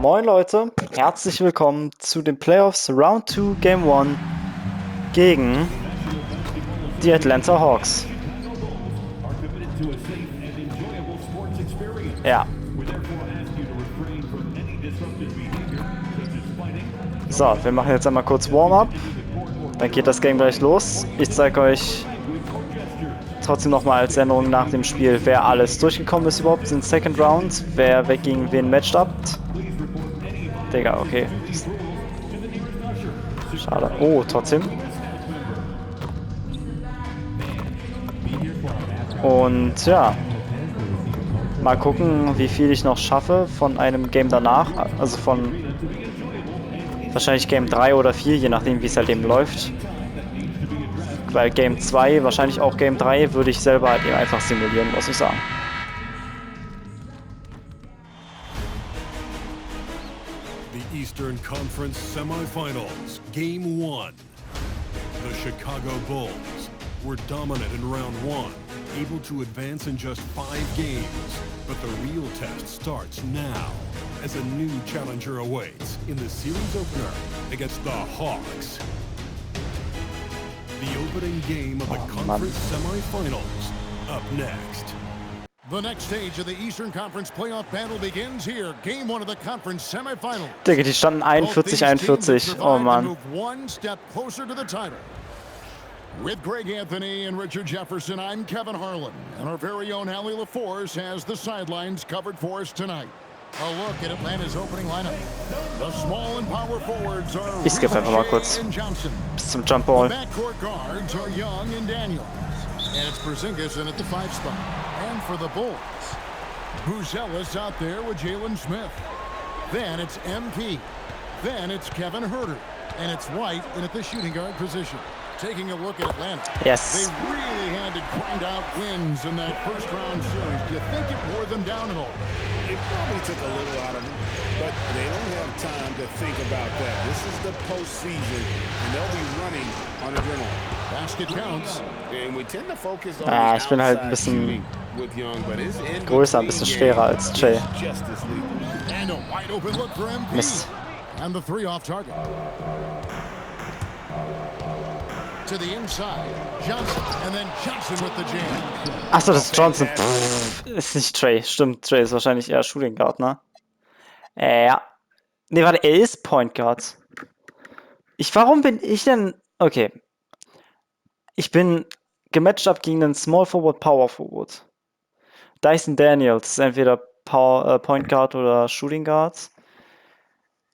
Moin Leute, herzlich willkommen zu den Playoffs Round 2 Game 1 gegen die Atlanta Hawks. Ja. So, wir machen jetzt einmal kurz Warm-up. Dann geht das Game gleich los. Ich zeige euch trotzdem nochmal als Erinnerung nach dem Spiel, wer alles durchgekommen ist überhaupt in Second Round, wer gegen wen matcht up. Digga, okay. Schade. Oh, trotzdem. Und ja. Mal gucken, wie viel ich noch schaffe von einem Game danach. Also von wahrscheinlich Game 3 oder 4, je nachdem wie es halt eben läuft. Weil Game 2, wahrscheinlich auch Game 3, würde ich selber halt eben einfach simulieren, muss ich sagen. The Eastern Conference Semifinals, Game 1. The Chicago Bulls were dominant in round 1, able to advance in just 5 games. But the real test starts now, as a new challenger awaits in the series opener against the Hawks. The opening game of the conference semifinals, up next. The next stage of the Eastern Conference playoff battle begins here. Game 1 of the conference semifinals. Digga, die standen 41-41. Oh Mann. One step closer to the title. With Greg Anthony and Richard Jefferson, I'm Kevin Harlan, and our very own Allie LaForce has the sidelines covered for us tonight. A look at Atlanta's opening lineup. The small and power forwards are Ich skippe einfach mal kurz bis zum Jump Ball. The backcourt guards are Young and Daniels, and it's Porzingis in at the 5 spot. And for the Bulls, Buzelis out there with Jalen Smith. Then it's MP. Then it's Kevin Huerter, and it's White in at the shooting guard position. Taking a look at Atlanta. Yes. They really had to grind out wins in that first round series. Do you think it wore them down at all? It probably took a little out of them, but they don't have time to think about that. This is the postseason, and they'll be running on adrenaline. Basket counts. And we tend to focus on ich bin halt ein bisschen with Young, but his größer, ein bisschen schwerer als Jay. And a wide open look for MP. Mist. And the 3 off target. To the inside, Johnson, and then Johnson with the jam. Achso, das ist Johnson. Pff, ist nicht Trey. Stimmt, Trey ist wahrscheinlich eher Shooting Guard, ne? Ja. Ne, warte, er ist Point Guard. Warum bin ich denn... Okay. Ich bin gematcht up gegen einen Small Forward, Power Forward. Dyson Daniels ist entweder Point Guard oder Shooting Guard.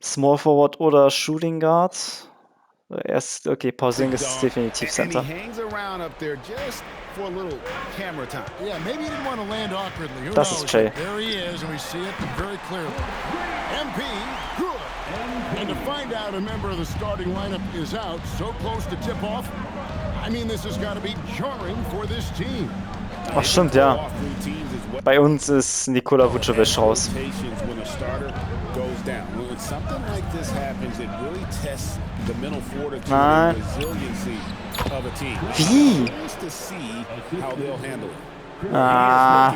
Small Forward oder Shooting Guard. Erst, okay, Porzingis ist definitiv Center. Das ist Jay. And to find out a member of the starting lineup is out so close to tip off, I mean, this has got to be jarring for this team. Ach, stimmt, ja. Bei uns ist Nikola Vucevic raus. Nein. Wie? Ah.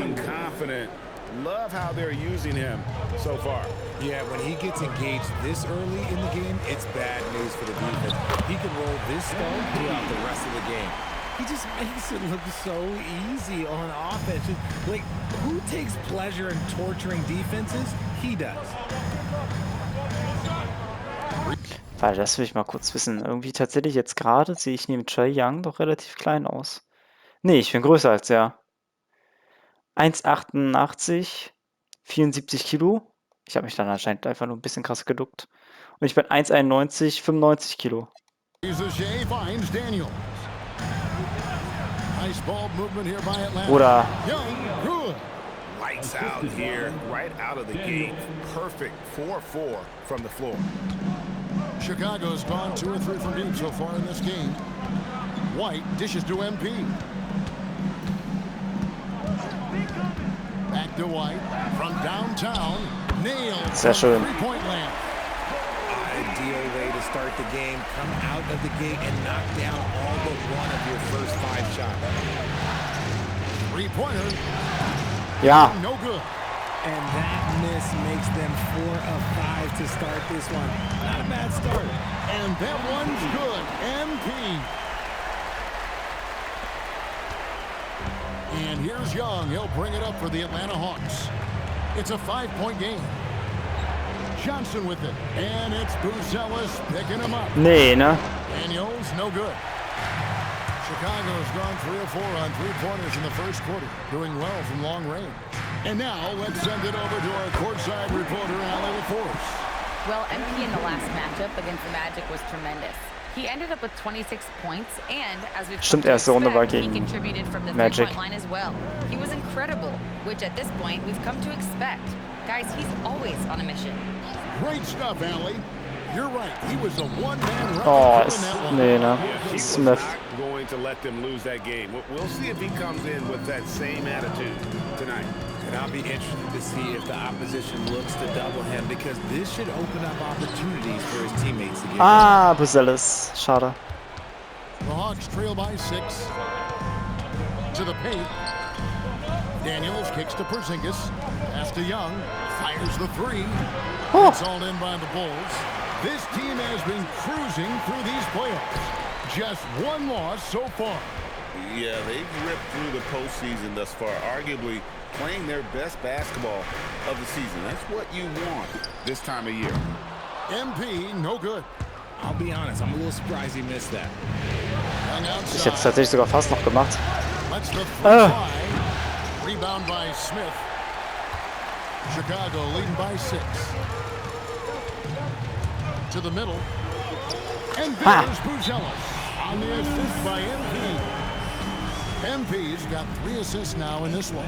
Love how they're using him so far. Yeah, when he gets engaged this early in the game, it's bad news for the defense. He can roll this stone throughout the rest of the game. He just makes it look so easy on offense. Like, who takes pleasure in torturing defenses? He does. Weil das will ich mal kurz wissen. Irgendwie tatsächlich jetzt gerade sehe ich neben Trae Young doch relativ klein aus. Nee, ich bin größer als er. 1,88, 74 Kilo. Ich habe mich dann anscheinend einfach nur ein bisschen krass geduckt. Und ich bin 1,91, 95 Kilo. Oder... Lights out here, right out of the gate. Perfect 4-4 from the floor. Chicago's gone 2 or 3 from deep so far in this game. White dishes to MP. Back to White from downtown. Nailed. Sehr schön. Three-point land. Ideal way to start the game. Come out of the gate and knock down all but one of your first 5 shots. 3-pointer. Ja. No good. And that miss makes them 4 of 5 to start this one. Not a bad start. And that one's good. MP. And here's Young. He'll bring it up for the Atlanta Hawks. It's a 5-point game. Johnson with it. And it's Buzelis picking him up. Nee, ne? Daniels, no good. Chicago's gone 3 of 4 on three-pointers in the first quarter, doing well from long range. And now let's send it over to our courtside reporter, Allie LaForce. Well, MP in the last matchup against the Magic was tremendous. He ended up with 26 points, and as we've Stimmt, erste Runde war he gegen contributed from the Magic. three-point line as well. He was incredible, which at this point we've come to expect. Guys, he's always on a mission. Great stuff, Allie. You're right. He was a one-man Oh, record ist, in that one. nee, ne? He was Smith. not going to let them lose that game. We'll see if he comes in with that same attitude tonight. And I'll be interested to see if the opposition looks to double him, because this should open up opportunities for his teammates to get Ah, Buzelis. Schade. The Hawks trail by 6. To the paint. Daniels kicks to Porzingis. Pass to Young. Fires the 3. Oh. It's all in by the Bulls. This team has been cruising through these playoffs. Just one loss so far. Yeah, they've ripped through the postseason thus far, arguably playing their best basketball of the season. That's what you want this time of year. MP, no good. I'll be honest, I'm a little surprised he missed that. Young Ich hätte es outside. tatsächlich sogar fast noch gemacht. Let's the Ah. fly. Rebound by Smith. Chicago leading by 6. To the middle. And there's Buzelis on the assist by MP. MP's got 3 assists now in this one.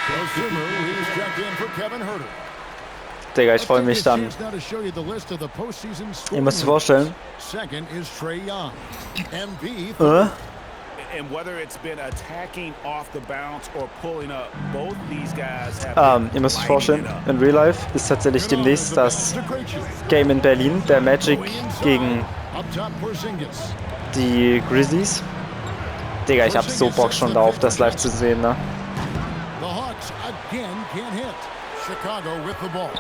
Dosumu, he's checked in for Kevin Huerter. Digga, ich freue mich dann. Ihr müsst euch vorstellen. Second is Trae Young. MP. And whether it's been attacking off the bounce or pulling up, both these guys have Ihr müsst euch vorstellen, in Real Life ist tatsächlich demnächst das Game in Berlin, der Magic gegen die Grizzlies. Digga, ich hab so Bock schon darauf, das live zu sehen, ne? The Hawks again can't hit. Chicago with the ball.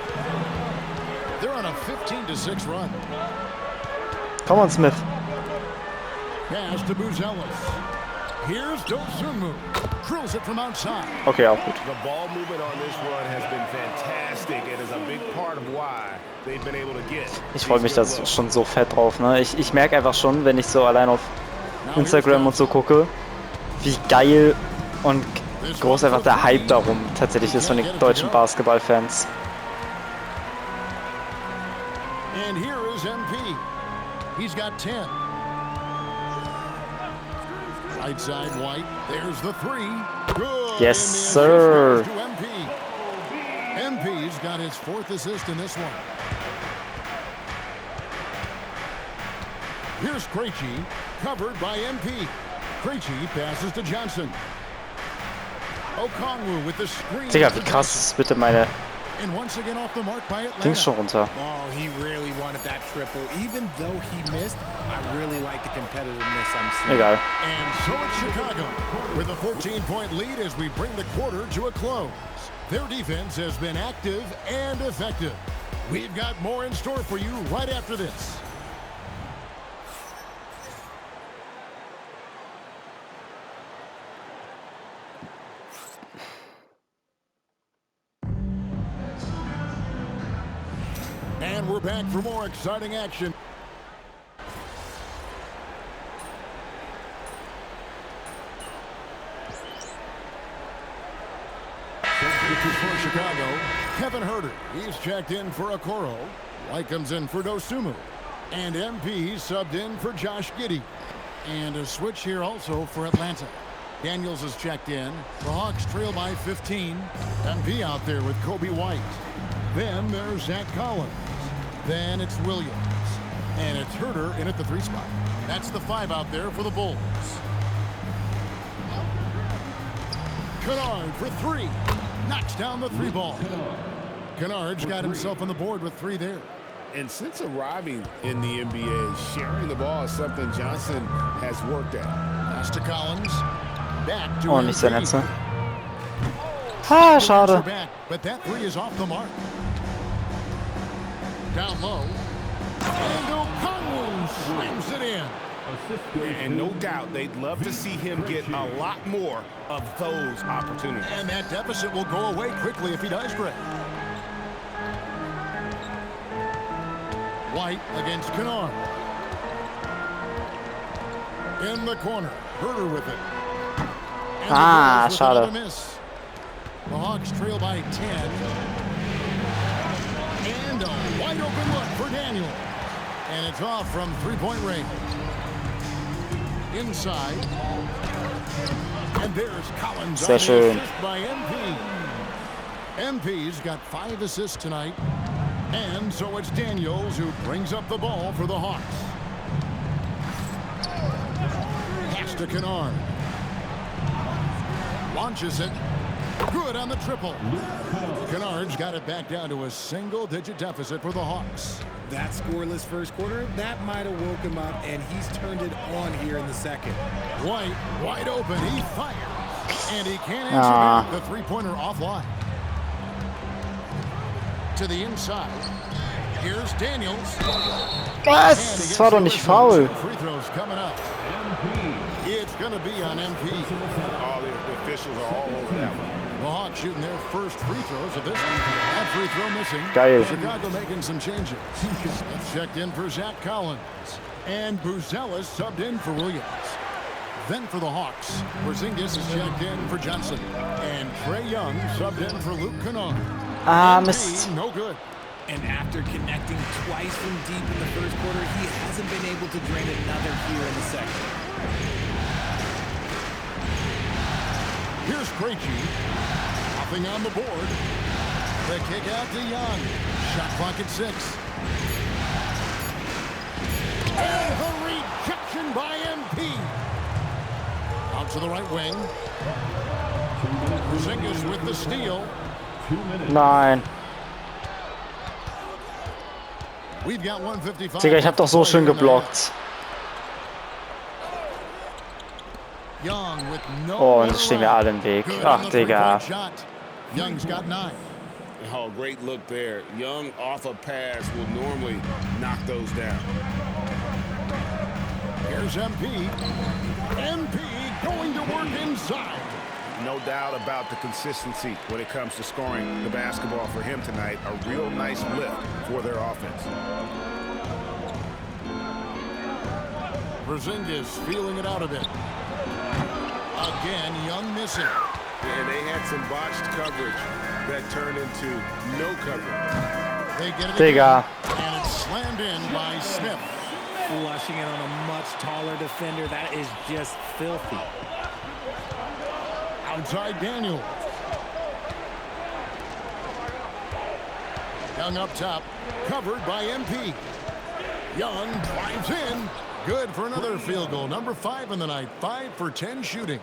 They're on a 15-6 run. Come on, Smith. Pass to Buzelis. Here's Dosumu. Drills it from outside. Okay, auch gut. The ball movement on this run has been fantastic. It is a big part of why they've been able to get. Ich freue mich da schon so fett drauf, ne? Ich merke einfach schon, wenn ich so allein auf Instagram und so gucke, wie geil und groß einfach der Hype darum tatsächlich ist von den deutschen Basketballfans. And here is MP. He's got 10. Right side, White. There's the 3. Good. Yes, And the assist sir. goes to MP. MP's got his 4th assist in this one. Here's Krejci, covered by MP. Krejci passes to Johnson. Okongwu with the screen. Digga, wie krass ist bitte meine And once again off the mark by Atlanta. Dings schon runter. Oh, he really wanted that triple. Even though he missed, I really like the competitiveness I'm seeing. Egal. And so it's Chicago with a 14-point lead as we bring the quarter to a close. Their defense has been active and effective. We've got more in store for you right after this. And we're back for more exciting action. For Chicago, Kevin Huerter. He's checked in for Okoro. White comes in for Dosumu. And MP subbed in for Josh Giddey. And a switch here also for Atlanta. Daniels is checked in. The Hawks trail by 15. MP out there with Kobe White. Then there's Zach Collins. Then it's Williams. And it's Huerter in at the 3 spot. That's the 5 out there for the Bulls. Kennard for 3. Knocks down the 3 ball. Kennard's got himself on the board with 3 there. And since arriving in the NBA, sharing the ball is something Johnson has worked at. Pass to Collins. Back to Oh, nicht sehr MP. nett, ne? Ha, schade. Back, but that three is off the mark. Down low. And O'Connell slams it in. And no doubt they'd love to see him get a lot more of those opportunities. And that deficit will go away quickly if he does, Greg. White against Kennard. In the corner. Herder with it. And the Ah, Bulls with another schade. miss. The Hawks trail by 10. And a wide open look for Daniel. And it's off from three-point range. Inside. And there's Collins Sehr on the schön. assist by MP. MP's got 5 assists tonight. And so it's Daniels who brings up the ball for the Hawks. Pass to Kennard. Launches it. Good on the triple. Kennard's got it back down to a single-digit deficit for the Hawks. That scoreless first quarter, that might have woke him up, and he's turned it on here in the second. White, wide open. He fires. And he can't answer back the three-pointer offline. To the inside. Here's Daniels. Was? Das war doch nicht faul. Free throws coming up. It's going to be on MP. All the officials are all over that one. The Hawks shooting their first free throws of this one. That free throw missing. Geil. Chicago making some changes. That's checked in for Zach Collins. And Buzelis subbed in for Williams. Then for the Hawks, Porzingis is checked in for Johnson. And Trae Young subbed in for Luke Kennard. Ah, MP, Mist. no good. And after connecting twice from deep in the first quarter, he hasn't been able to drain another here in the second. Here's Krejci. Nothing on the board. The kick out to Young. Shot clock at 6. And the rejection by MP. Out to the right wing. Porzingis with the steal. Nein. We've got 155. Digga, ich hab doch so schön geblockt. Young with no Oh, und jetzt stehen wir alle im Weg. Good Ach, on the Digga. three-point shot. Young's got 9. Oh, great look there. Young off a pass will normally knock those down. Here's MP. MP going to work inside. No doubt about the consistency when it comes to scoring the basketball for him tonight. A real nice lift for their offense. Porzingis feeling it out a bit. Again, Young missing. And they had some botched coverage that turned into no coverage. They get it Digga. again, and it's slammed in by Smith. Flushing it on a much taller defender. That is just filthy. Outside Daniel. Young up top, covered by MP. Young drives in. Good for another field goal. Number 5 in the night. 5 for 10 shooting.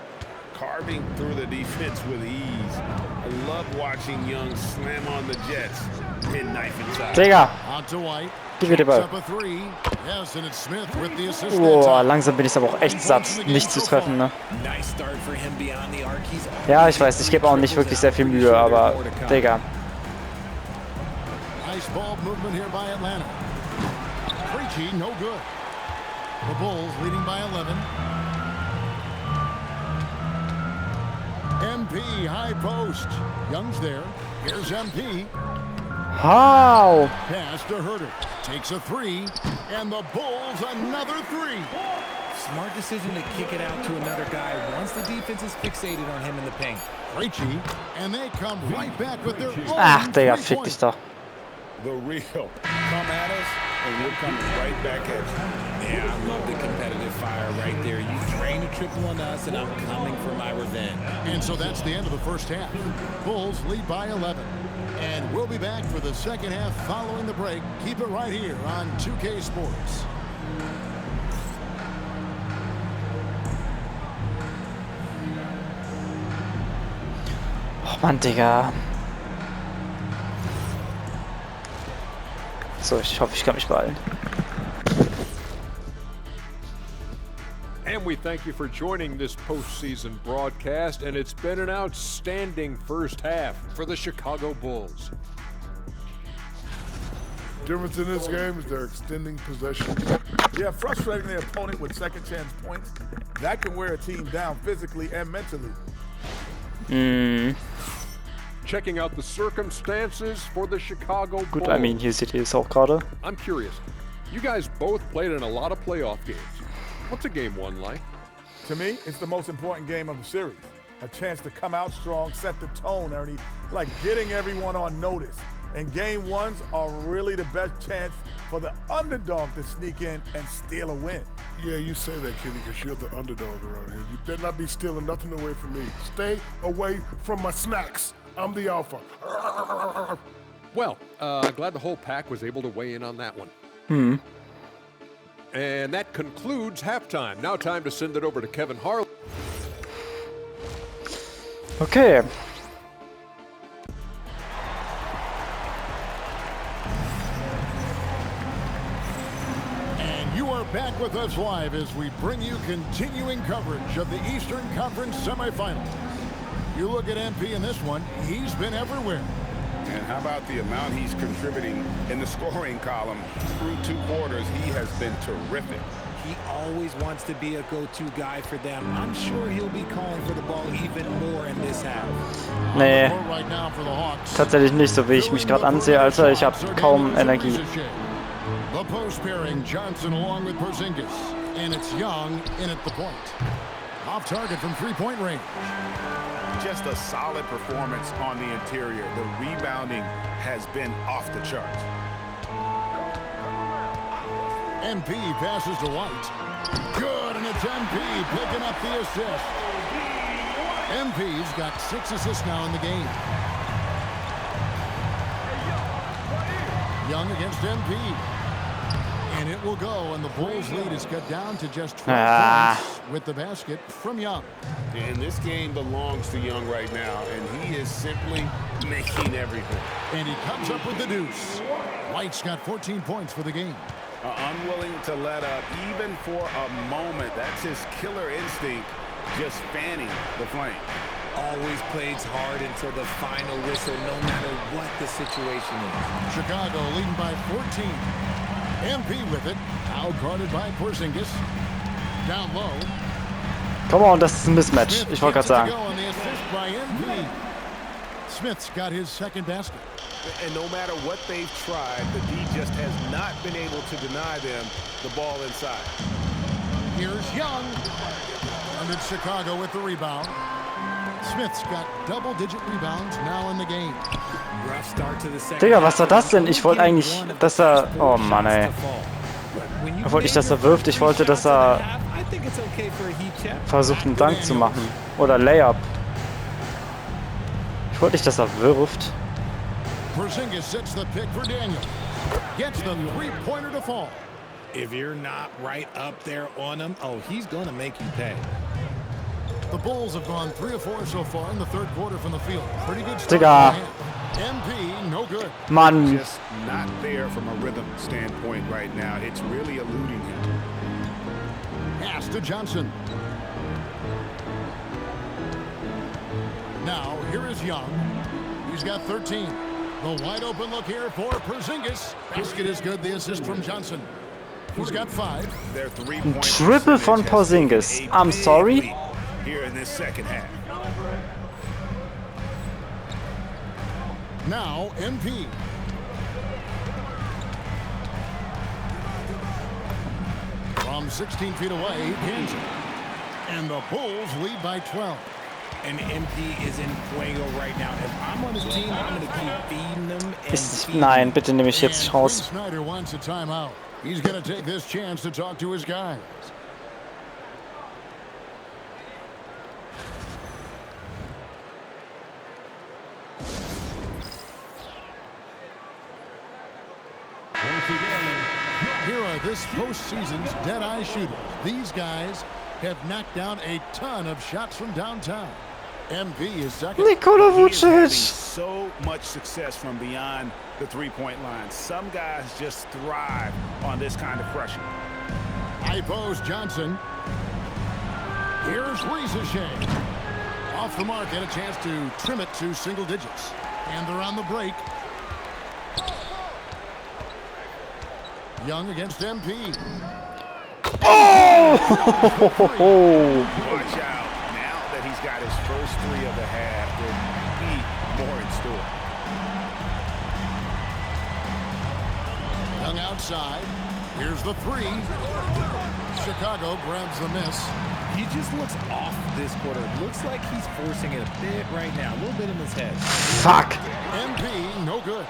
Carving through the defense with ease. I love watching Young slam on the Jets and knife inside. Digga. Out to White. Gib mir den Ball. Up a 3. Yes, and it's Smith with the assist. that Boah, time. langsam bin ich aber auch echt satt, nicht zu treffen, ne? Nice start for him beyond the arc. He's Ja, ich weiß, ich gebe auch nicht wirklich sehr viel Mühe, aber Digga. Nice ball movement here by Atlanta. Krejci, no good. The Bulls leading by 11. MP, high post. Young's there. Here's MP. How? Pass to Herder. Takes a 3. And the Bulls another 3. smart decision to kick it out to another guy once the defense is fixated on him in the paint. Krejci, and they come right back with their own Ach, Digga, fick three-point. dich doch. The real. Come at us, and we'll come right back at you. Yeah, I love the competitive fire right there. You drain a triple on us, and I'm coming for my revenge. And so that's the end of the first half. Bulls lead by 11. And we'll be back for the second half following the break. Keep it right here on 2K Sports. Oh Mann, Digga. So, ich hoffe, ich kann mich beeilen. And we thank you for joining this postseason broadcast, and it's been an outstanding first half for the Chicago Bulls. Difference in this game is they're extending possession. Yeah, frustrating their opponent with second chance points. That can wear a team down physically and mentally. Checking out the circumstances for the Chicago Bulls. Gut, I mean, hier seht ihr es auch gerade. I'm curious. You guys both played in a lot of playoff games. What's a game one like? To me, it's the most important game of the series. A chance to come out strong, set the tone, Ernie, like getting everyone on notice. And game ones are really the best chance for the underdog to sneak in and steal a win. Yeah, you say that, Kenny, because you're the underdog around here. You better not be stealing nothing away from me. Stay away from my snacks. I'm the alpha. Well, glad the whole pack was able to weigh in on that one. And that concludes halftime. Now time to send it over to Kevin Harlan. Okay. And you are back with us live as we bring you continuing coverage of the Eastern Conference semifinals. You look at MP in this one, he's been everywhere. And how about the amount he's contributing in the scoring column through 2 quarters? He has been terrific. He always wants to be a go-to guy for them. I'm sure he'll be calling for the ball even more in this half. Nee, Right now for the HAWKS. tatsächlich nicht, so wie ich mich gerade ansehe, Alter. Ich habe kaum Energie. The post pairing, Johnson along with Porzingis. And it's Young in at the point. Off target from three-point range. Just a solid performance on the interior. The rebounding has been off the charts. MP passes to White. Good, and it's MP picking up the assist. MP's got 6 assists now in the game. Young against MP. And it will go, and the Bulls' lead is cut down to just 12 points with the basket from Young. And this game belongs to Young right now, and he is simply making everything. And he comes up with the deuce. White's got 14 points for the game. Unwilling to let up even for a moment. That's his killer instinct, just fanning the flame. Always plays hard until the final whistle, no matter what the situation is. Chicago leading by 14. MP with it, out guarded by Porzingis. Down low. Come on, das ist ein Mismatch. Ich wollte gerade sagen. Smith's got his second basket. And no matter what they've tried, the D just has not been able to deny them the ball inside. Here's Young. And it's Chicago with the rebound. Smith's got double-digit rebounds now in the game. Rough start to the second. Digga, was war das denn? Ich wollte eigentlich, dass er... Oh Mann, ey. Da wollte ich, dass er wirft. Ich wollte, dass er versucht, einen Dank zu machen. Oder Layup. Ich wollte nicht, dass er wirft. Porzingis sets the pick for Daniel. Gets the three-pointer to fall. If you're not right up there on him, oh, he's going to make you pay. The Bulls have gone 3 of 4 so far in the third quarter from the field. Pretty good start. Digga. MP, no good. Mann. Just not there from a rhythm standpoint right now. It's really eluding him. Pass to Johnson. Now, here is Young. He's got 13. The wide open look here for Porzingis. Basket is good. The assist from Johnson. He's got 5. Their 3-point Triple von Porzingis. I'm sorry. Here in this second half. Now, MP. From 16 feet away, he pins it. And the Bulls lead by 12. And MP is in fuego right now. If I'm on his team, I'm going to keep feeding them. Nein, bitte nehme ich jetzt And raus. Quinn Snyder wants a timeout. He's going to take this chance to talk to his guys. Here are this postseason's dead-eye shooters. These guys have knocked down a ton of shots from downtown. MP is second. Nikola He is having Vucevic. so much success from beyond the three-point line. Some guys just thrive on this kind of pressure. High post Johnson. Here's Ricochet. Off the mark, and a chance to trim it to single digits. And they're on the break. Young against MP. Oh! Watch out. Now that he's got his first 3 of the half, there'll be more in store. Young outside. Here's the 3. Chicago grabs the miss. He just looks off this quarter. Looks like he's forcing it a bit right now. A little bit in his head. Fuck. MP, no good.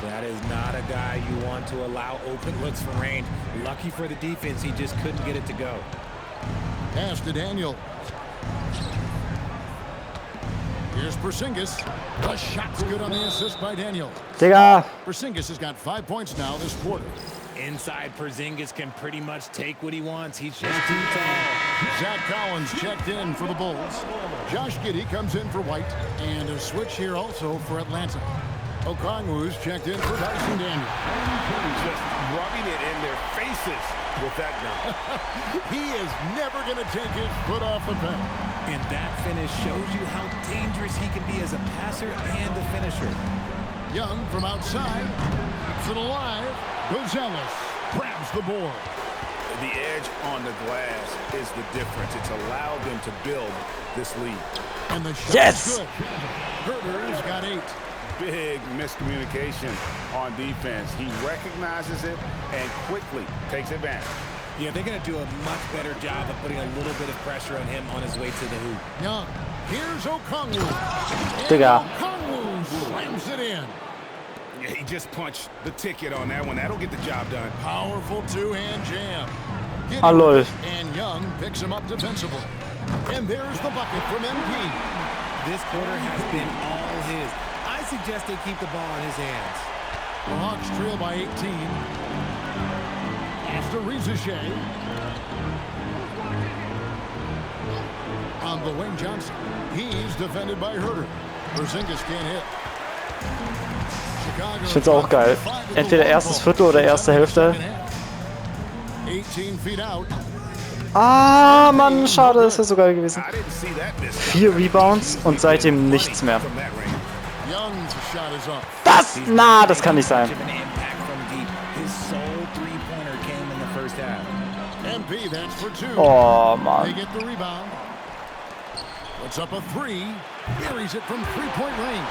That is not a guy you want to allow open looks from range. Lucky for the defense, he just couldn't get it to go. Pass to Daniel. Here's Porzingis. The shot's good on the assist by Daniel. Digga. Porzingis has got 5 points now this quarter. Inside, Porzingis can pretty much take what he wants. He's just too tall. Zach Collins checked in for the Bulls. Josh Giddey comes in for White. And a switch here also for Atlanta. Okongwu's checked in for Dyson Daniel. Just rubbing it in their faces with that dunk. He is never going to take his foot off the pedal. And that finish shows you how dangerous he can be as a passer and a finisher. Young from outside. Keeps it alive. Gonzalez grabs the board. The edge on the glass is the difference. It's allowed them to build this lead. And the shot Yes! is good. Herter's got 8. Big miscommunication on defense. He recognizes it and quickly takes advantage. Yeah, they're going to do a much better job of putting a little bit of pressure on him on his way to the hoop. Young. Here's Okongwu. Digga. Okongwu slams it in. Yeah, he just punched the ticket on that one. That'll get the job done. Powerful 2-hand jam. Ah, lol. And Young picks him up defensively. And there's the bucket from MP. This quarter has been all his. I suggest they keep the ball in his hands. The Hawks trail by 18. After Ricochet. On Dwayne Johnson. He's defended by Herter. Porzingis can't hit. Ich find's auch geil. Entweder erstes Viertel oder erste Hälfte. 18 feet out. Ah, Mann, schade, das wäre so geil gewesen. 4 Rebounds und seitdem nichts mehr. Young's shot is up. Das? Na, das kann nicht sein. MP, that's for 2. Oh, They Mann. get the rebound. Puts up a 3. Buries it from 3-point range.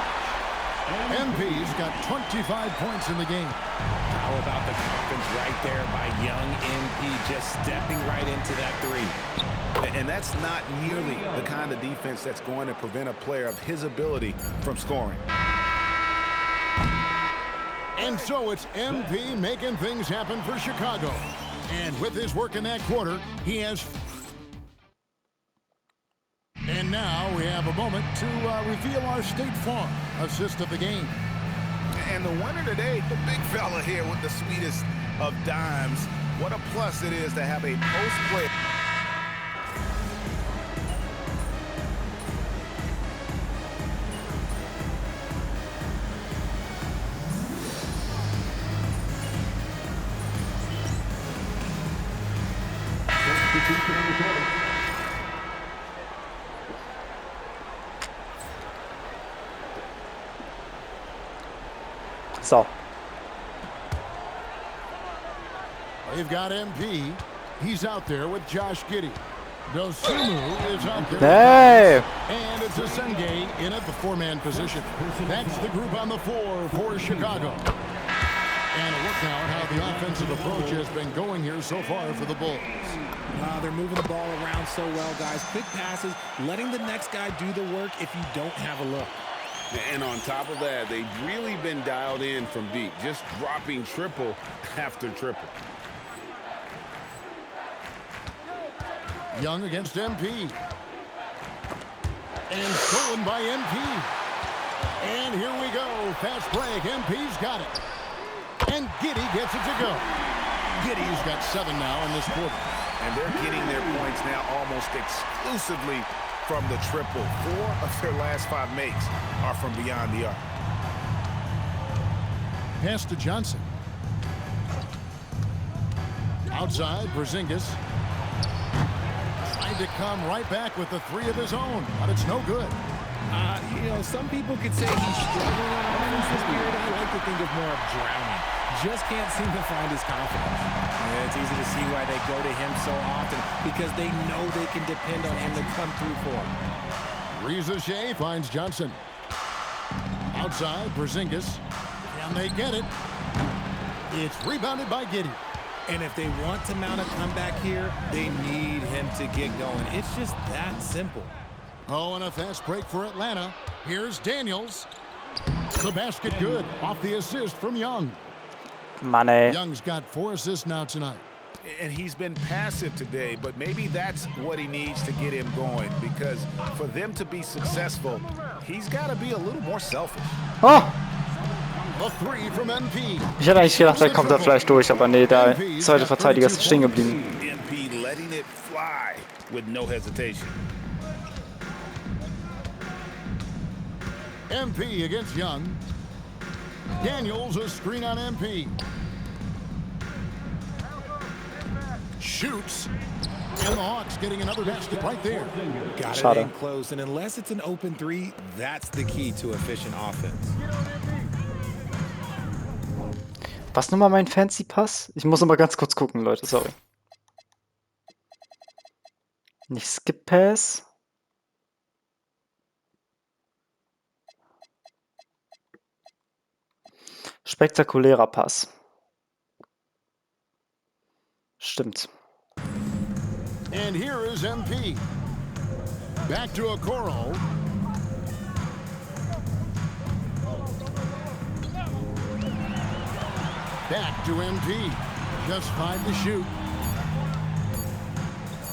MP's got 25 points in the game. How about the confidence right there by young MP just stepping right into that 3. And that's not nearly the kind of defense that's going to prevent a player of his ability from scoring. And so it's MP making things happen for Chicago. And with his work in that quarter, he has... And now we have a moment to reveal our State Farm assist of the game. And the winner today, the big fella here with the sweetest of dimes. What a plus it is to have a post player. So. They've got MP. He's out there with Josh Giddey. Dosunmu is out there. Hey! And it's a Senge in at the 4-man position. That's the group on the floor for Chicago. And a look now at how the offensive approach has been going here so far for the Bulls. They're moving the ball around so well, guys. Quick passes, letting the next guy do the work if you don't have a look. And on top of that, they've really been dialed in from deep, just dropping triple after triple. Young against MP. And stolen by MP. And here we go. Fast break. MP's got it. And Giddey gets it to go. Giddey's got 7 now in this quarter. And they're getting their points now almost exclusively from the triple. 4 of their last 5 makes are from beyond the arc. Pass to Johnson. Outside, Porzingis. Slides to come right back with the 3 of his own, but it's no good. You know, some people could say he's struggling on offense this period. I like to think of more of drowning. Just can't seem to find his confidence. And it's easy to see why they go to him so often, because they know they can depend on him to come through for them. Riza finds Johnson. Outside, Porzingis. And they get it. It's rebounded by Giddey. And if they want to mount a comeback here, they need him to get going. It's just that simple. Oh, and a fast break for Atlanta. Here's Daniels. The basket good. Off the assist from Young. Mann, ey. Young's got 4 assists now tonight. And he's been passive today, but maybe that's what he needs to get him going, because for them to be successful, he's got to be a little more selfish. Oh! A 3 from MP. Ich hätte eigentlich gedacht, der kommt da vielleicht durch, aber nee, der zweite Verteidiger ist stehen geblieben. MP letting it fly with no hesitation. MP against Young. Daniels, a screen on MP. Shoots. And the Hawks getting another basket right there. Got it Schade. in close, and unless it's an open 3, that's the key to efficient offense. Was nochmal mein Fancy Pass? Ich muss noch mal ganz kurz gucken, Leute, sorry. Nicht Skip Pass. Spektakulärer Pass. Stimmt. And here is MP. Back to Okoro. Back to MP. Just 5 to shoot.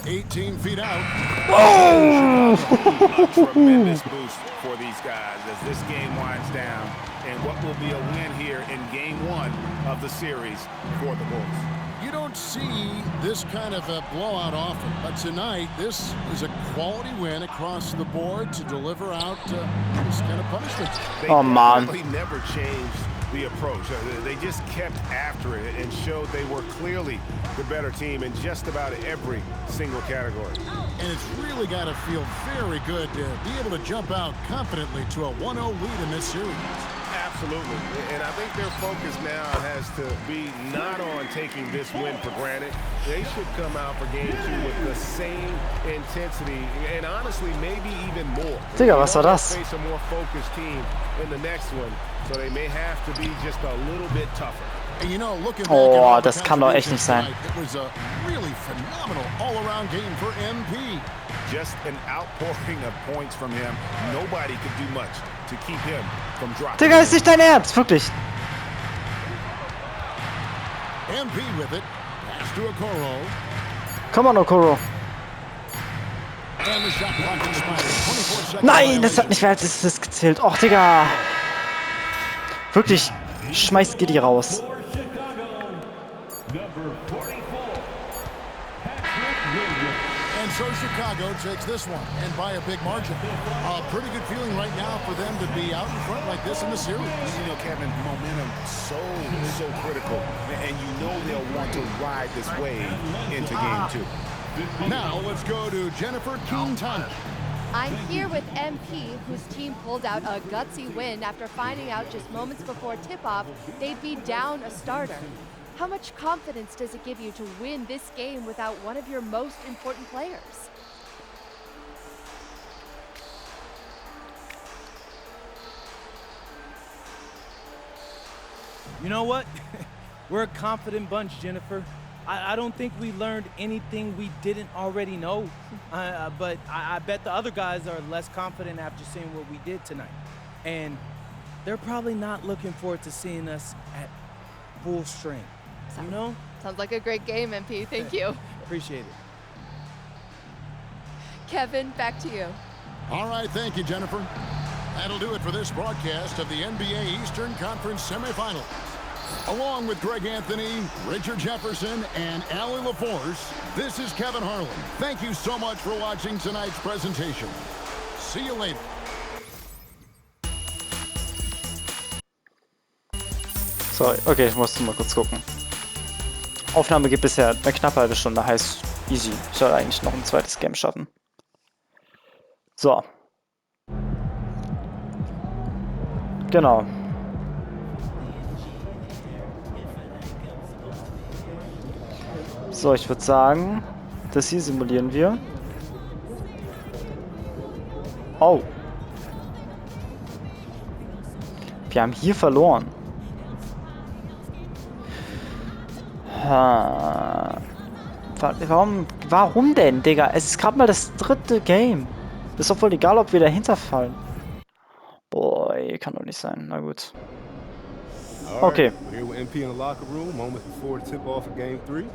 18 feet out. A tremendous boost for these guys as this game winds down, and what will be a win here in game 1 of the series for the Bulls. You don't see this kind of a blowout often, but tonight this is a quality win across the board to deliver out this kind of punishment. They man. really never changed the approach. They just kept after it and showed they were clearly the better team in just about every single category. And it's really got to feel very good to be able to jump out confidently to a 1-0 lead in this series. Absolutely. And I think their focus now has to be not on taking this win for granted. They should come out for game 2 with the same intensity and honestly maybe even more. Digga, was war das? Face a more focused team in the next one, so they may have to be just a little bit tougher. And you know, looking back Oh, at das kann doch echt nicht sein. It was a really phenomenal all-around game for MP. Just an outpouring of points from him. Nobody could do much to keep him from dropping. Digga, ist nicht dein Ernst, wirklich. MP with it. Pass to Okoro. Komm on, Okoro. And the shot clock expired. 24 seconds. Nein, das hat nicht mehr als Assist gezählt. Och, Digga. Wirklich, schmeiß Giddey raus. And so Chicago takes this one, and by a big margin. A pretty good feeling right now for them to be out in front like this in the series. You know, Kevin, momentum so critical, and you know they'll want to ride this wave into game 2. Now let's go to Jennifer Quintana. I'm here with MP, whose team pulled out a gutsy win after finding out just moments before tip-off they'd be down a starter. How much confidence does it give you to win this game without one of your most important players? You know what? We're a confident bunch, Jennifer. I don't think we learned anything we didn't already know, but I bet the other guys are less confident after seeing what we did tonight. And they're probably not looking forward to seeing us at full strength, you know? Sounds like a great game, MP. Thank you. Appreciate it. Kevin, back to you. All right, thank you, Jennifer. That'll do it for this broadcast of the NBA Eastern Conference semifinals. Along with Greg Anthony, Richard Jefferson, and Allie LaForce, this is Kevin Harlan. Thank you so much for watching tonight's presentation. See you later. Sorry, okay, ich musste mal kurz gucken. Aufnahme geht bisher eine knappe halbe Stunde, heißt Easy. Ich soll eigentlich noch ein zweites Game schaffen. So. Genau. So, ich würde sagen, das hier simulieren wir. Oh. Wir haben hier verloren. Warum denn, Digga? Es ist gerade mal das dritte Game. Ist doch voll egal, ob wir dahinter fallen. Boah, ey, kann doch nicht sein. Na gut. Okay. We're here with MP in the locker room, moments before the tip-off of Game 3.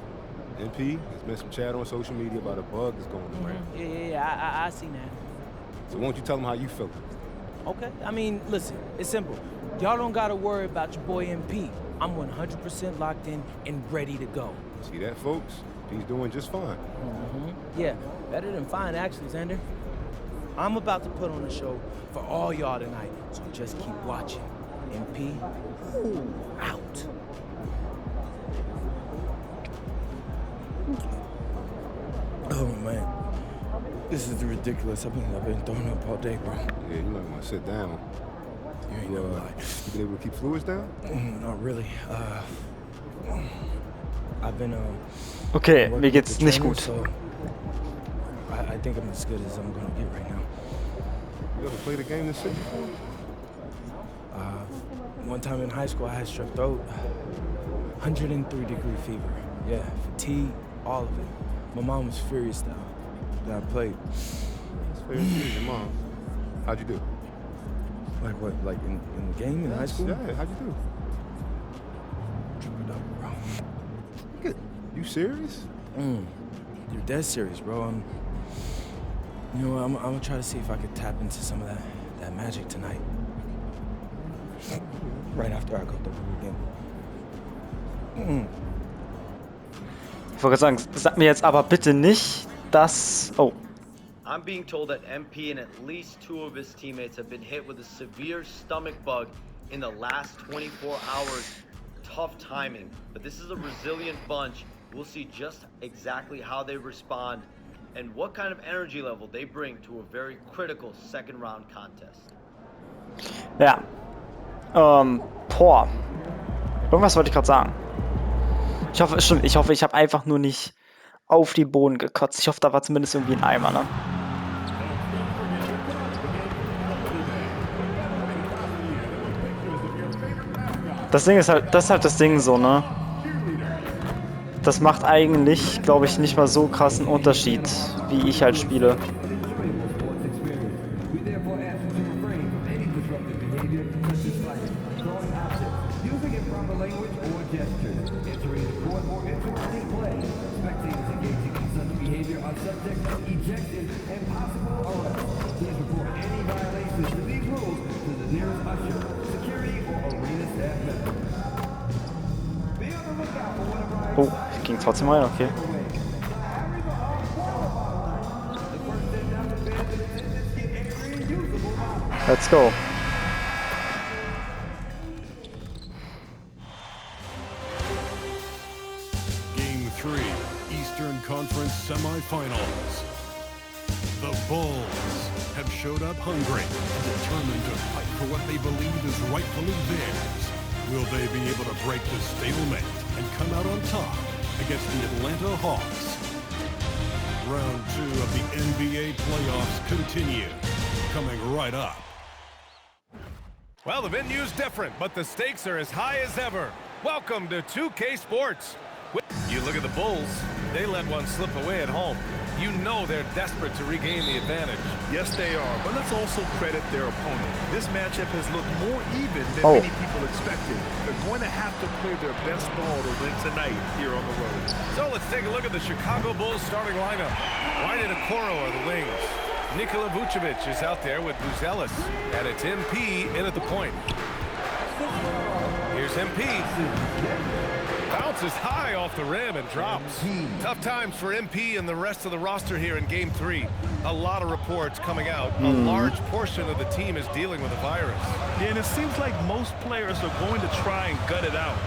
MP, there's been some chat on social media about a bug that's going around. Yeah, I seen that. So why don't you tell them how you feel? Okay, I mean, listen, it's simple. Y'all don't gotta worry about your boy MP. I'm 100% locked in and ready to go. See that, folks? He's doing just fine. Yeah, better than fine, actually, Xander. I'm about to put on a show for all y'all tonight, so just keep watching. MP, out. Oh, man. This is ridiculous. I've been throwing up all day, bro. Yeah, you might want to sit down. You ain't never lied. You been able to keep fluids down? Not really. I've been Okay, mir geht's nicht gut. So I think I'm as good as I'm gonna get right now. You ever played a game this city before? One time in high school, I had strep throat, 103-degree fever. Yeah, fatigue, all of it. My mom was furious that I played. That's fair to see your mom. How'd you do? Like what? Like in the game in high school? Yeah, how'd you do? Tripled up, bro. Good. You serious? You're dead serious, bro. You know what, I'm gonna try to see if I could tap into some of that magic tonight. Right after I go through again. Ich wollte sagen, sag mir jetzt aber bitte nicht, dass... Oh. I'm being told that MP and at least 2 of his teammates have been hit with a severe stomach bug in the last 24 hours. Tough timing, but this is a resilient bunch. We'll see just exactly how they respond and what kind of energy level they bring to a very critical second round contest. Ja. Boah. Irgendwas wollte ich gerade sagen. Ich hoffe, es stimmt. Ich hoffe, ich habe einfach nur nicht auf die Boden gekotzt. Ich hoffe, da war zumindest irgendwie ein Eimer, ne? Das Ding ist halt, das ist halt das Ding so, ne? Das macht eigentlich, glaube ich, nicht mal so krassen Unterschied, wie ich halt spiele. Oh, ging trotzdem rein, okay. Let's go. Game 3, Eastern Conference semifinals. The Bulls have showed up hungry and determined to fight for what they believe is rightfully theirs. Will they be able to break the stalemate and come out on top against the Atlanta Hawks? Round 2 of the NBA playoffs continue, coming right up. Well, the venue's different, but the stakes are as high as ever. Welcome to 2K Sports. You look at the Bulls, they let one slip away at home. You know they're desperate to regain the advantage. Yes, they are, but let's also credit their opponent. This matchup has looked more even than many people expected. They're going to have to play their best ball to win tonight here on the road. So let's take a look at the Chicago Bulls starting lineup. Ryan Okoro are the wings. Nikola Vucevic is out there with Buzelis, and it's MP in at the point. Here's MP. Bounces high off the rim and drops. Tough times for MP and the rest of the roster here in Game 3. A lot of reports coming out. A large portion of the team is dealing with a virus. Yeah, and it seems like most players are going to try and gut it out.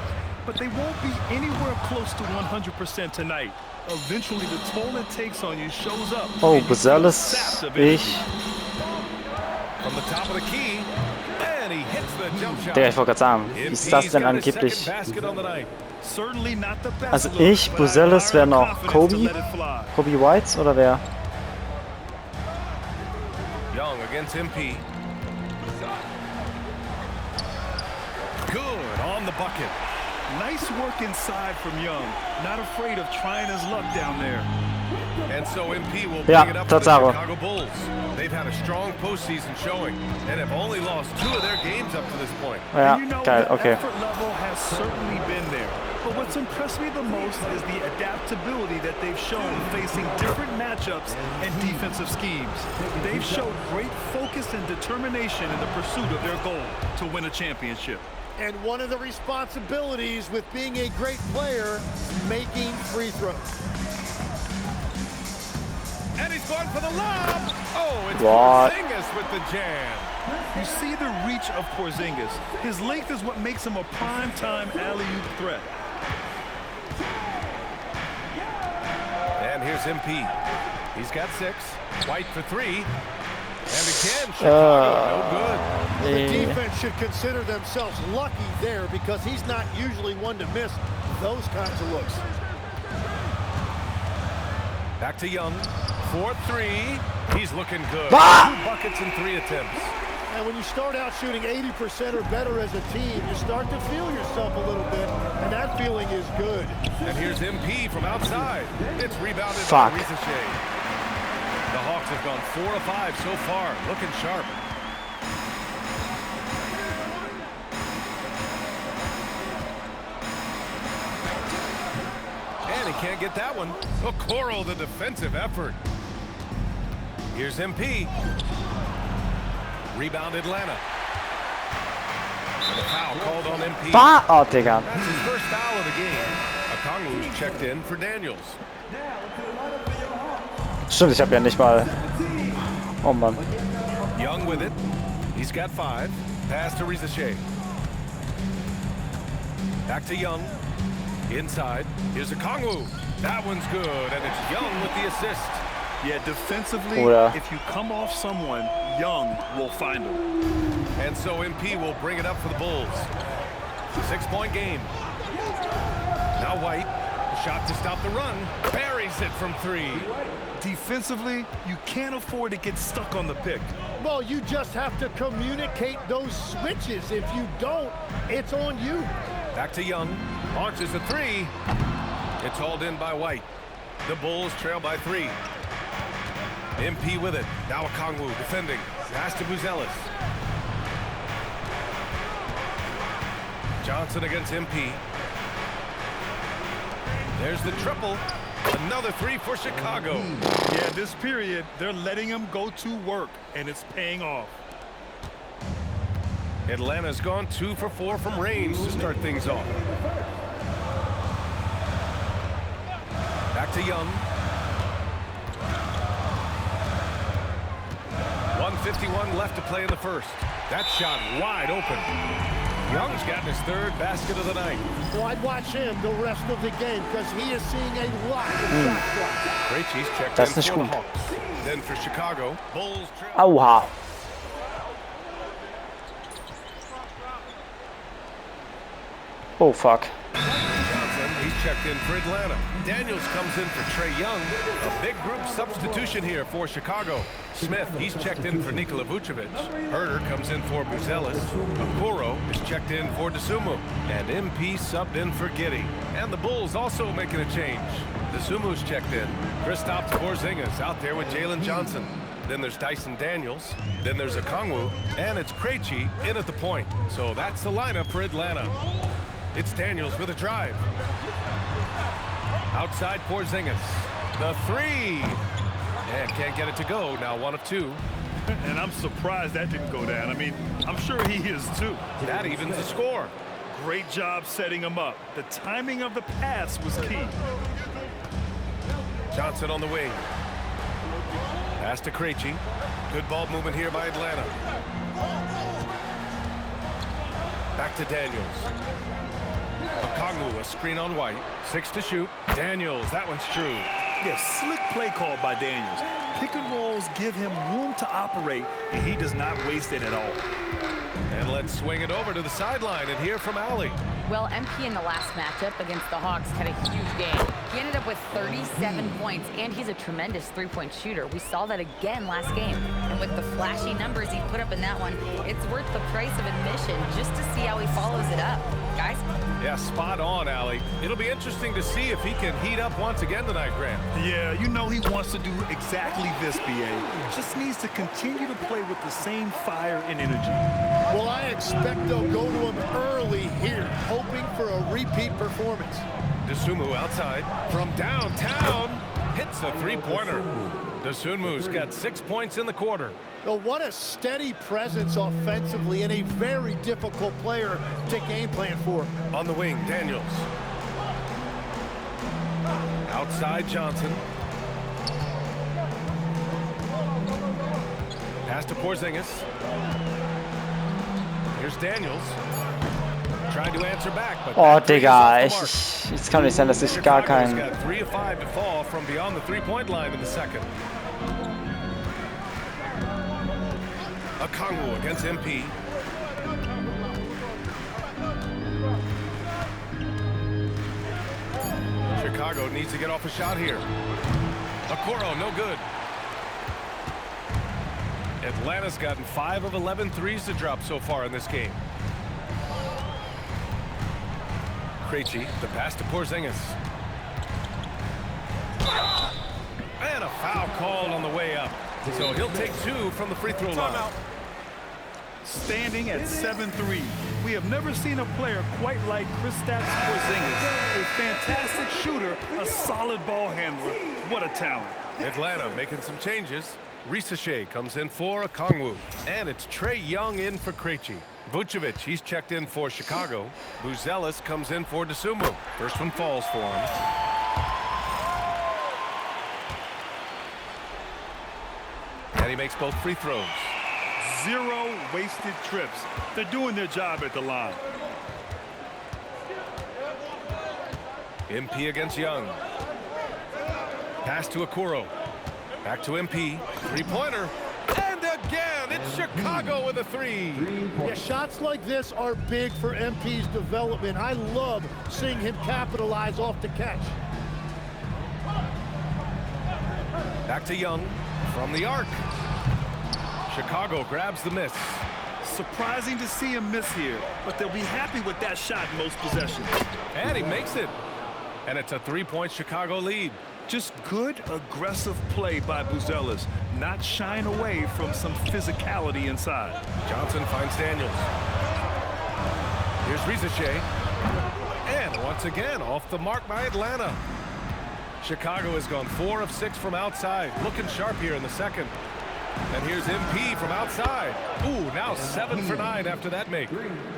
but they won't be anywhere close to 100% tonight. Eventually, the toll it takes on you shows up. Oh, Buzelis, ich. From the top of the key, and he hits the jump shot. Digga, ich wollte gerade sagen, wie ist das denn angeblich? Also ich, Buzelis, wer noch? Kobe Whites oder wer? Young against MP. Good on the bucket. Nice work inside from Young. Not afraid of trying his luck down there. And so MP will bring it up for the Chicago Bulls. They've had a strong postseason showing and have only lost 2 of their games up to this point. Ja, you know, geil, the okay. effort level has certainly been there. But what's impressed me the most is the adaptability that they've shown facing different matchups and defensive schemes. They've showed great focus and determination in the pursuit of their goal to win a championship. And one of the responsibilities with being a great player, making free throws. And he's going for the lob. Oh, it's What? Porzingis with the jam. You see the reach of Porzingis. His length is what makes him a prime-time alley-oop threat. And here's MP. He's got 6. White for 3. And again, Chicago, no good. The defense should consider themselves lucky there because he's not usually one to miss those kinds of looks. Back to Young. 4-3. He's looking good. 2 buckets in 3 attempts. And when you start out shooting 80% or better as a team, you start to feel yourself a little bit, and that feeling is good. And here's MP from outside. It's rebounded Fuck. by Ricochet. The Hawks have gone 4 of 5 so far, looking sharp. And he can't get that one. Okoro, the defensive effort. Here's MP. Rebound Atlanta. And a foul called on MP. Oh, Digga. That's his first foul of the game. Okongwu's checked in for Daniels. Stimmt, ich habe ja nicht mal... Oh Mann. Young with it. He's got 5. Pass to Ricochet. Back to Young. Inside. Here's Okongwu. That one's good, and it's Young with the assist. Yeah, defensively, if you come off someone, Young will find him. And so MP will bring it up for the Bulls. 6-point game. Now White. A shot to stop the run. Buries it from 3. Defensively, you can't afford to get stuck on the pick. Well, you just have to communicate those switches. If you don't, it's on you. Back to Young. Launches a 3. It's hauled in by White. The Bulls trail by 3. MP with it. Now Okongwu defending. Pass to Buzelis. Johnson against MP. There's the triple. Another 3 for Chicago. Yeah, this period, they're letting him go to work, and it's paying off. Atlanta's gone 2 for 4 from range to start things off. Back to Young. 1:51 left to play in the first. That shot wide open. Young's gotten his 3rd basket of the night. Well, I'd watch him the rest of the game because he is seeing a lot of shot clock. Krejci's checked Das in ist for the nicht gut. Hawks. Then for Chicago, Bulls trail. Aua. Oh, fuck. Johnson, he's checked in for Atlanta. Daniels comes in for Trae Young. A big group substitution here for Chicago. Smith, he's checked in for Nikola Vucevic. Herter comes in for Buzelis. Okoro is checked in for Dosunmu. And MP subbed in for Giddey. And the Bulls also making a change. Dosunmu's checked in. Kristaps Porzingis out there with Jalen Johnson. Then there's Dyson Daniels. Then there's Okongwu. And it's Krejci in at the point. So that's the lineup for Atlanta. It's Daniels with a drive. Outside Porzingis. The 3. And can't get it to go. Now 1 of 2. And I'm surprised that didn't go down. I mean, I'm sure he is too. That evens the score. Great job setting him up. The timing of the pass was key. Johnson on the wing. Pass to Krejci. Good ball movement here by Atlanta. Back to Daniels. Okongwu, a screen on White. 6 to shoot. Daniels, that one's true. Yeah, slick play call by Daniels. Pick and rolls give him room to operate, and he does not waste it at all. And let's swing it over to the sideline and hear from Allie. Well, MP in the last matchup against the Hawks had a huge game. He ended up with 37 points, and he's a tremendous three-point shooter. We saw that again last game. And with the flashy numbers he put up in that one, it's worth the price of admission just to see how he follows it up. Guys? Yeah, spot on, Allie. It'll be interesting to see if he can heat up once again tonight, Grant. Yeah, you know he wants to do exactly this, BA. Just needs to continue to play with the same fire and energy. Well, I expect they'll go to him early here, hoping for a repeat performance. Dosunmu outside from downtown hits a three-pointer. Dosunmu's got 6 points in the quarter. Well, what a steady presence offensively and a very difficult player to game plan for. On the wing, Daniels. Outside Johnson. Pass to Porzingis. Here's Daniels. Trying to answer back, but Oh, Digga, jetzt kann nicht sein, dass ich gar keinen... got 3 of 5 to fall from beyond the three-point line in the second. Okongwu against MP. Chicago needs to get off a shot here. Okoro, no good. Atlanta's gotten 5 of 11 threes to drop so far in this game. Krejci, the pass to Porzingis. And a foul called on the way up. So he'll take 2 from the free throw line. Standing at 7-3. We have never seen a player quite like Kristaps Porzingis. A fantastic shooter, a solid ball handler. What a talent. Atlanta making some changes. Risachet comes in for Okongwu. And it's Trae Young in for Krejci. Vucevic, he's checked in for Chicago. Buzelis comes in for Dosunmu. First one falls for him. And he makes both free throws. 0 wasted trips. They're doing their job at the line. MP against Young. Pass to Okoro. Back to MP. Three-pointer. And again, it's Chicago with a 3. Yeah, shots like this are big for MP's development. I love seeing him capitalize off the catch. Back to Young from the arc. Chicago grabs the miss. Surprising to see him miss here, but they'll be happy with that shot most possessions. And he makes it. And it's a 3-point Chicago lead. Just good, aggressive play by Buzelis, not shying away from some physicality inside. Johnson finds Daniels. Here's Risachet. And once again, off the mark by Atlanta. Chicago has gone 4 of 6 from outside. Looking sharp here in the second. And here's MP from outside. Ooh, now 7 for 9 after that make.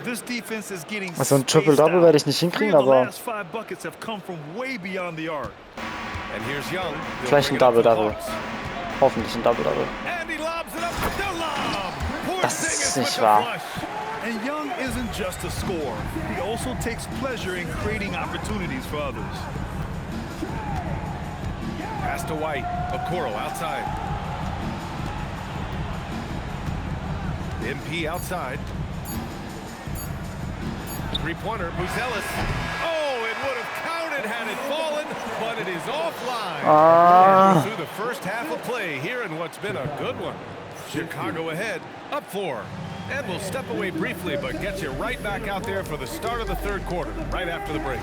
This defense is getting Also ein Triple-Double werde ich nicht hinkriegen, aber last 5 buckets have come from way beyond the arc. And here's Young. vielleicht ein Double-Double. Hoffentlich ein Double-Double. And he lobs it up to the lob. Das ist nicht wahr. And Young isn't just a scorer. He also takes pleasure in creating opportunities for others. Pass to White. Okoro outside. MP outside. Three-pointer, Buzelis. Oh, it would have counted had it fallen, but it is offline. Through the first half of play here in what's been a good one. Chicago ahead, up 4. And we'll step away briefly, but get you right back out there for the start of the third quarter, right after the break.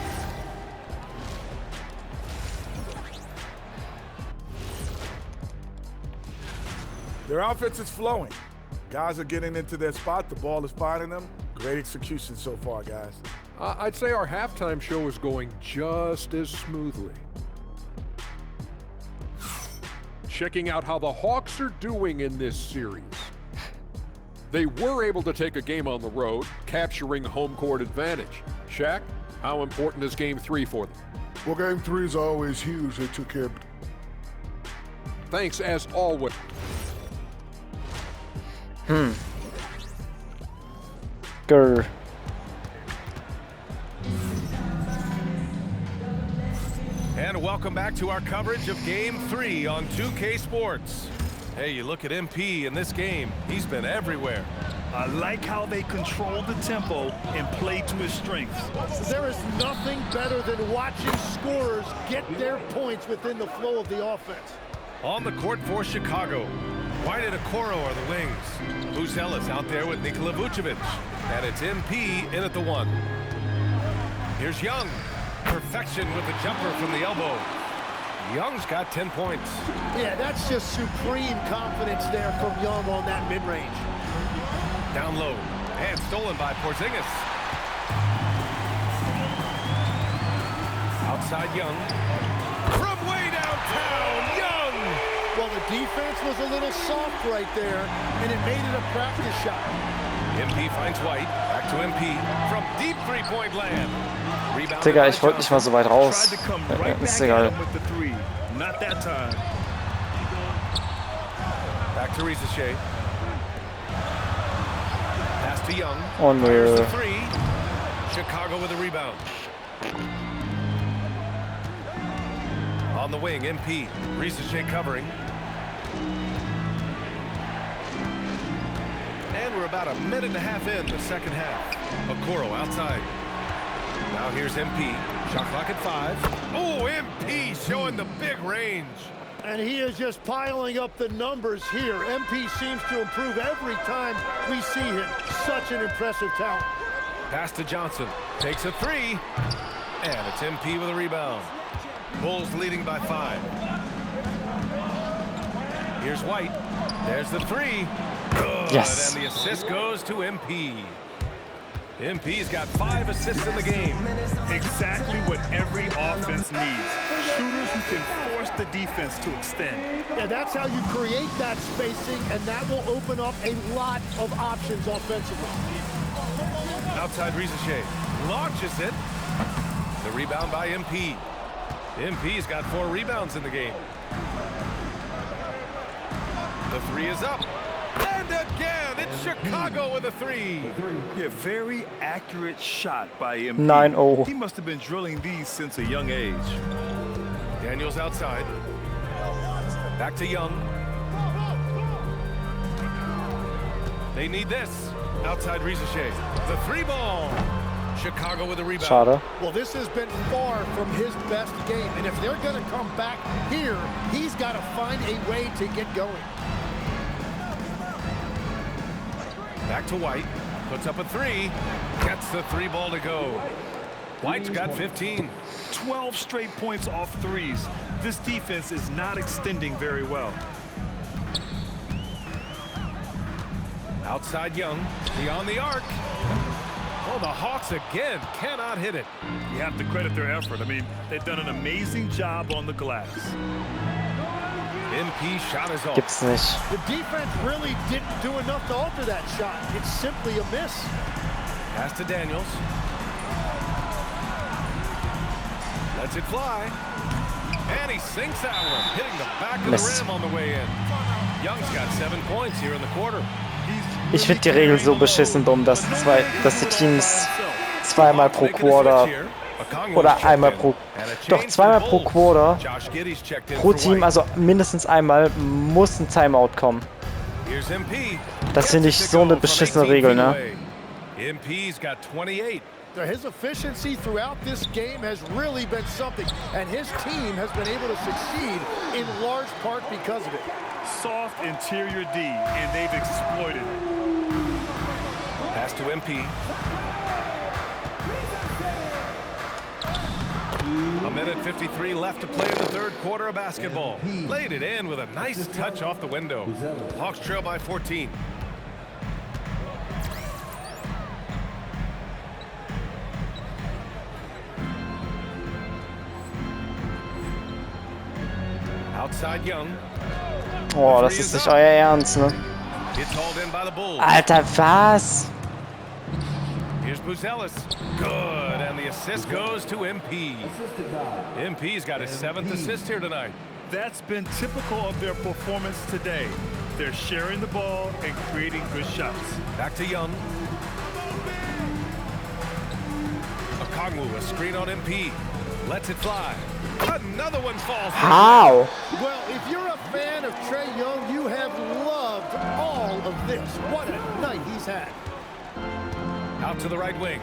Their offense is flowing. Guys are getting into their spot. The ball is finding them. Great execution so far, guys. I'd say our halftime show is going just as smoothly. Checking out how the Hawks are doing in this series. They were able to take a game on the road, capturing home court advantage. Shaq, how important is Game 3 for them? Well, Game 3 is always huge. They took care of it. Thanks as always. Grr. Welcome back to our coverage of Game 3 on 2K Sports. Hey, you look at MP in this game, he's been everywhere. I like how they control the tempo and play to his strengths. There is nothing better than watching scorers get their points within the flow of the offense. On the court for Chicago, White and Okoro are the wings. Buzella's out there with Nikola Vucevic. And it's MP in at the 1. Here's Young. Perfection with the jumper from the elbow. Young's got 10 points. Yeah, that's just supreme confidence there from Young on that mid-range. Down low. And stolen by Porzingis. Outside Young. From way downtown, Young! Well, the defense was a little soft right there, and it made it a practice shot. MP finds White. Back to MP. From deep three-point land. Digga, ich wollte nicht mal so weit raus. Ist egal. Not that time. Back to Rizachet. Pass to Young. Oh Fires the nö. 3. Chicago with a rebound. On the wing, MP. Rizachet covering. And we're about a minute and a half in the second half. Okoro outside. Now here's MP. Shot clock at 5. Oh, MP showing the big range. And he is just piling up the numbers here. MP seems to improve every time we see him. Such an impressive talent. Pass to Johnson. Takes a 3. And it's MP with a rebound. Bulls leading by 5. Here's White. There's the 3. Good. Yes. And the assist goes to MP. MP's got 5 assists in the game. Exactly what every offense needs. Shooters who can force the defense to extend. Yeah, that's how you create that spacing, and that will open up a lot of options offensively. Outside Rizachet. Launches it. The rebound by MP. MP's got 4 rebounds in the game. The 3 is up. And again, it's Chicago with a 3. Yeah, very accurate shot by MP. 9-0. He must have been drilling these since a young age. Daniels outside. Back to Young. They need this. Outside Rizachet. The 3 ball. Chicago with a rebound. Schade. Well, this has been far from his best game, and if they're going to come back here, he's got to find a way to get going. Back to White. Puts up a 3. Gets the 3 ball to go. White's got 15. 12 straight points off threes. This defense is not extending very well. Outside Young. Beyond the arc. Oh, the Hawks again cannot hit it. You have to credit their effort. I mean, they've done an amazing job on the glass. MP shot is off. Gibt's nicht. The defense really didn't do enough to alter that shot. It's simply a miss. Pass to Daniels. Lets it fly. And he sinks that one, hitting the back of the rim on the way in. Young's got 7 points here in the quarter. Ich finde die Regel so beschissen dumm, dass die Teams zweimal pro Quarter oder einmal pro, doch zweimal pro Quarter pro Team, also mindestens einmal muss ein Timeout kommen. Das finde ich so eine beschissene Regel, ne? MP's got 28. His efficiency throughout this game has really been something, and his team has been able to succeed in large part because of it. Soft interior D, and they've exploited it. Pass to MP. A minute 53 left to play in the third quarter of basketball. Laid it in with a nice touch off the window. Hawks trail by 14. Outside Young. Oh, das ist nicht euer Ernst, ne? Alter, was? Here's Buzella's. Good, and the assist goes to MP. MP's got his 7th assist here tonight. That's been typical of their performance today. They're sharing the ball and creating good shots. Back to Young. Okongwu, a screen on MP. Lets it fly. Another one falls. How? Well, if you're a fan of Trae Young, you have loved all of this. What a night he's had. Out to the right wing.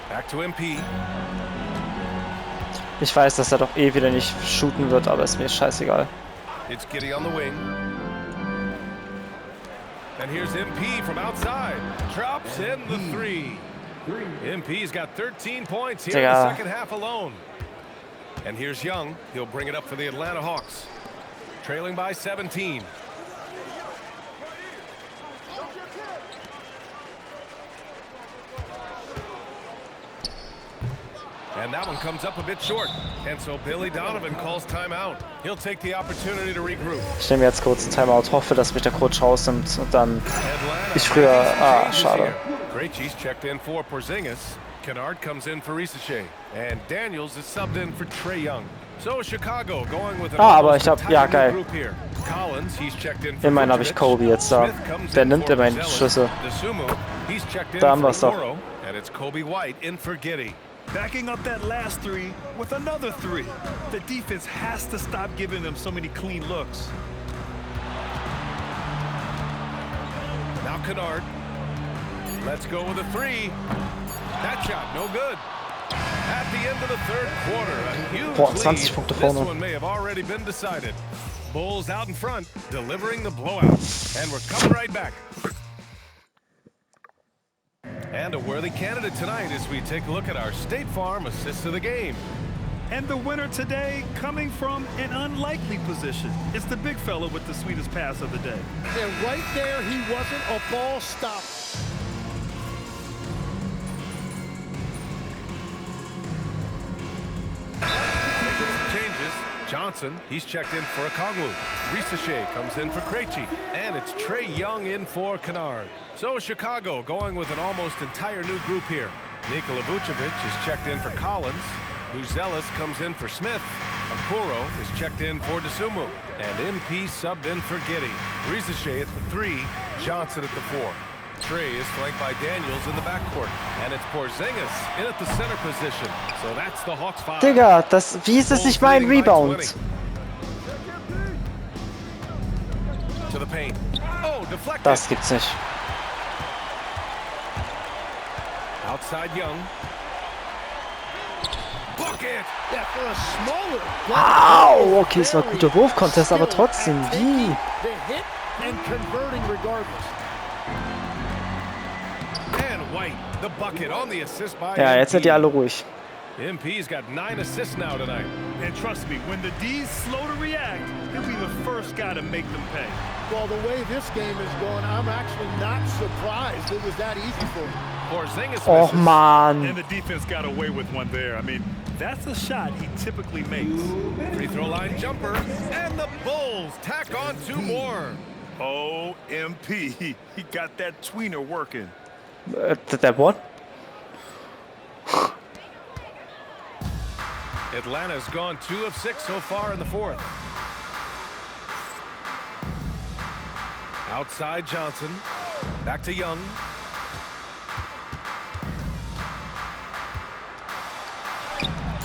Back to MP. Ich weiß, dass er doch eh wieder nicht shooten wird, aber ist mir scheißegal. It's Giddey on the wing. And here's MP from outside. Drops in the three. MP's got 13 points here in the second half alone. And here's Young. He'll bring it up for the Atlanta Hawks. Trailing by 17. And that one comes up a bit short. And so Billy Donovan calls timeout. He'll take the opportunity to regroup. Ich nehme jetzt kurz einen Timeout, hoffe, dass mich der Coach rausnimmt und dann ich früher... schade. Krejci's checked in for Porzingis. Kennard comes in for Risache. And Daniels is subbed in for Trae Young. So Chicago going with an aber ich hab... Ja, geil. group here. Collins, he's checked in for Immerhin habe ich Kobe jetzt da. Wer nimmt immerhin Schüsse? He's checked in Da haben for wir's doch. Okoro. And it's Kobe White in for Giddey. Backing up that last three with another three. The defense has to stop giving them so many clean looks. Now Kennard. Let's go with a three. That shot, no good. At the end of the third quarter, a huge Boah, 20 lead. Punkte This vorne. one may have already been decided. Bulls out in front, delivering the blowout. And we're coming right back. And a worthy candidate tonight as we take a look at our State Farm assist of the game. And the winner today coming from an unlikely position. It's the big fella with the sweetest pass of the day. And right there, he wasn't a ball stopper. Changes. Johnson, he's checked in for Okongwu. Risache comes in for Krejci. And it's Trae Young in for Kennard. So Chicago going with an almost entire new group here. Nikola Vucevic is checked in for Collins. Buzelis comes in for Smith. Okoro is checked in for Dosunmu. And MP subbed in for Giddey. Risache at the 3, Johnson at the 4. Trae is flanked by Daniels in the backcourt. And it's Porzingis in at the center position. So that's the Hawks 5. Digga, wie ist das nicht mein Rebound? To the paint. Oh, deflected. Das gibt's nicht. Outside Young. Bucket. Yeah, for a smaller Au! Okay, es war ein guter Wurfcontest, aber trotzdem, wie? The hit and converting regardless. And White, the bucket on the assist by Ja, jetzt sind die alle ruhig. MP's got 9 assists now tonight. And trust me, when the D's slow to react, he'll be the first guy to make them pay. Well, the way this game is going, I'm actually not surprised it was that easy for him. Porzingis Och, man. And the defense got away with one there. I mean, that's a shot he typically makes. Free throw line jumper. And the Bulls tack on 2 more. Oh, MP. He got that tweener working. That what? Atlanta's gone 2 of 6 so far in the 4th. Outside Johnson. Back to Young.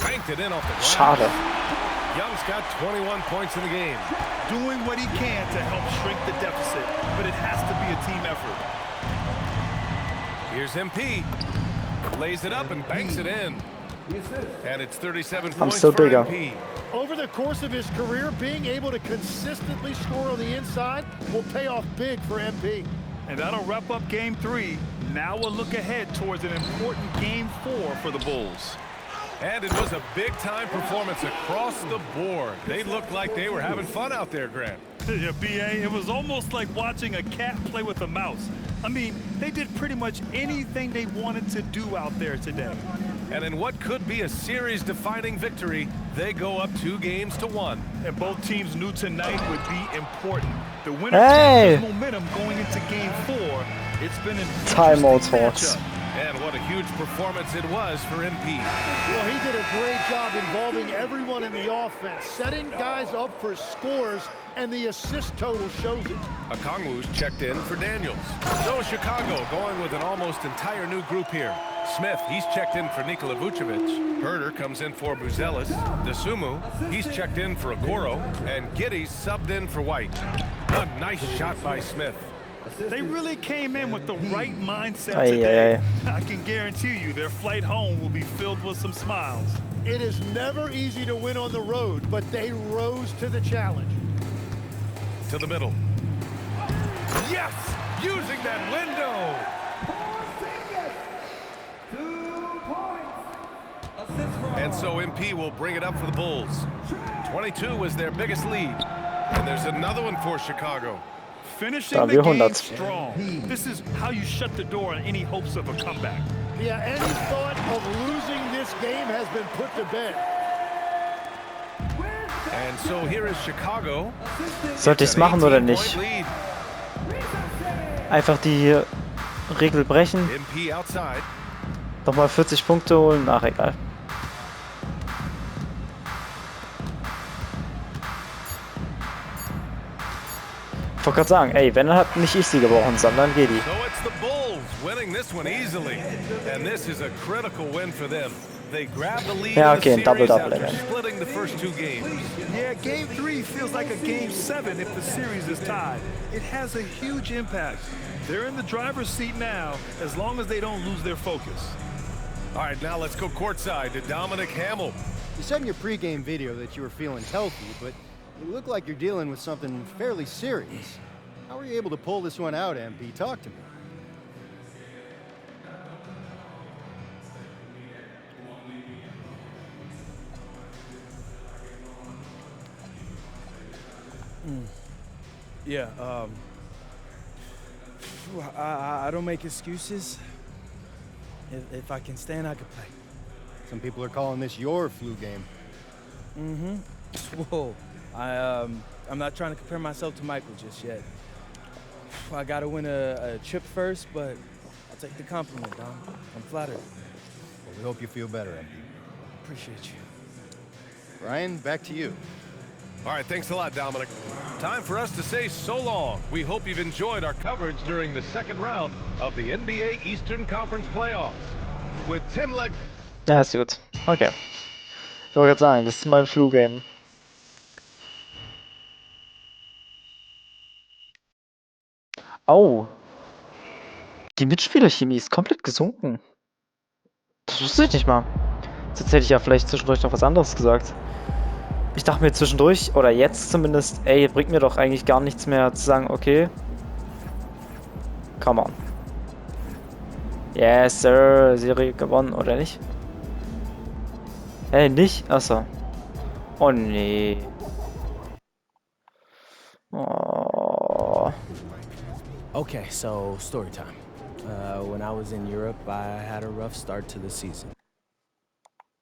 Banked it in off the glass. Schade. Young's got 21 points in the game. Doing what he can to help shrink the deficit, but it has to be a team effort. Here's MP. Lays it up and banks it in. And it's 37 I'm points still for bigger. MP. Over the course of his career, being able to consistently score on the inside will pay off big for MP. And that'll wrap up Game 3. Now we'll look ahead towards an important Game 4 for the Bulls. And it was a big-time performance across the board. They looked like they were having fun out there, Grant. Yeah, BA, it was almost like watching a cat play with a mouse. I mean, they did pretty much anything they wanted to do out there today. And in what could be a series-defining victory, they go up 2-1. And both teams knew tonight would be important. The winner Hey! takes momentum going into Game 4. It's been an Timeout, interesting Hawks. matchup. And what a huge performance it was for MP. Well, he did a great job involving everyone in the offense, setting guys up for scores, and the assist total shows it. Okongwu's checked in for Daniels. So Chicago going with an almost entire new group here. Smith, he's checked in for Nikola Vucevic. Herder comes in for Buzelis. Desumu, he's checked in for Okoro. And Giddey's subbed in for White. A nice shot by Smith. They really came in with the right mindset Aye, today. aye, I can guarantee you their flight home will be filled with some smiles. It is never easy to win on the road, but they rose to the challenge. To the middle. Yes! Using that window! And so MP will bring it up for the Bulls. 22 was their biggest lead. And there's another one for Chicago. Finishing the game strong. This is how you shut the door on any hopes of a comeback. Yeah, any thought of losing this game has been put to bed. And so here is Chicago. Sollte ich es machen oder nicht? Einfach die Regel brechen. MP outside. Nochmal 40 Punkte holen. Ach, egal. Ich wollte gerade sagen, ey, wenn, dann hat nicht ich sie gebrochen, sondern Gedi. So it's the Bulls winning this one easily. And this is a critical win for them. They grab the lead Ja, in okay, the ein Double series Double after again. splitting the first two games. Yeah, game 3 feels like a game 7 if the series is tied. It has a huge impact. They're in the driver's seat now, as long as they don't lose their focus. All right, now let's go courtside to Dominic Hamill. You said in your pregame video that you were feeling healthy, but you look like you're dealing with something fairly serious. How were you able to pull this one out, MP? Talk to me. Yeah, I don't make excuses. If I can stand, I can play. Some people are calling this your flu game. Whoa, I'm not trying to compare myself to Michael just yet. I gotta win a chip first, but I'll take the compliment, Dom. I'm flattered. Well, we hope you feel better, MP. Appreciate you. Ryan, back to you. All right, thanks a lot, Dominic. Time for us to say so long. We hope you've enjoyed our coverage during the second round of the NBA Eastern Conference Playoffs. With 10 legs. Ja, ist gut. Okay. Ich wollte gerade sagen, das ist mein Flu-Game. Oh. Die Mitspielerchemie ist komplett gesunken. Das wusste ich nicht mal. Jetzt hätte ich ja vielleicht zwischendurch noch was anderes gesagt. Ich dachte mir zwischendurch, oder jetzt zumindest, ey, bringt mir doch eigentlich gar nichts mehr zu sagen, okay. Come on. Yes, sir. Serie gewonnen, oder nicht? Nicht? Achso. Oh, nee. Oh. Okay, so story time. When I was in Europe, I had a rough start to the season.